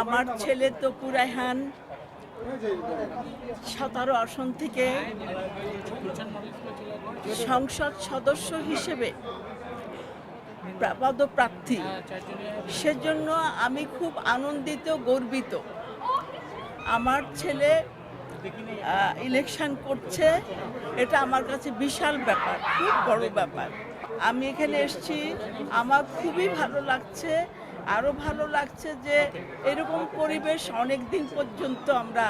আমার ছেলে তপু রায়হান 17 আসন থেকে সংসদ সদস্য হিসেবে পদপ্রার্থী। সেজন্য আমি খুব আনন্দিত, গর্বিত। আমার ছেলে ইলেকশন করছে, এটা আমার কাছে বিশাল ব্যাপার, খুব বড় ব্যাপার। আমি এখানে এসেছি, আমার খুবই ভালো লাগছে। আরও ভালো লাগছে যে এরকম পরিবেশ অনেক দিন পর্যন্ত আমরা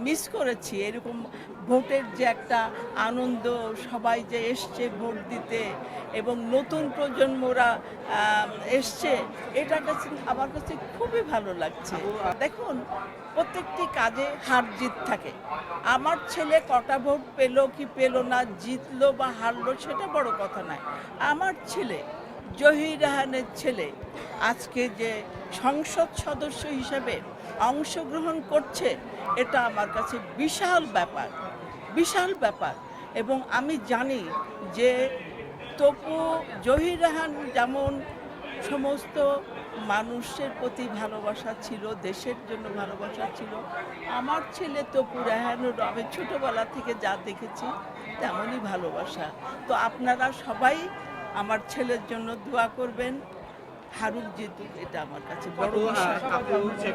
মিস করেছি। এরকম ভোটের যে একটা আনন্দ, সবাই যে এসছে ভোট দিতে এবং নতুন প্রজন্মরা এসছে, এটা কাছে আমার কাছে খুবই ভালো লাগছে। দেখুন, প্রত্যেকটি কাজে হার জিত থাকে। আমার ছেলে কটা ভোট পেলো কি পেলো না, জিতলো বা হারলো, সেটা বড় কথা নয়। আমার ছেলে জহির রায়হানের ছেলে আজকে যে সংসদ সদস্য হিসেবে অংশগ্রহণ করছে, এটা আমার কাছে বিশাল ব্যাপার, বিশাল ব্যাপার। এবং আমি জানি যে জহির রায়হান যেমন সমস্ত মানুষের প্রতি ভালোবাসা ছিল, দেশের জন্য ভালোবাসা ছিল, আমার ছেলে তপু রায়হানের আমি ছোটোবেলা থেকে যা দেখেছি তেমনই ভালোবাসা। তো আপনারা সবাই আমার ছেলের জন্য দোয়া করবেন, হারুক জিতুক, এটা আমার কাছে বড় বিষয়।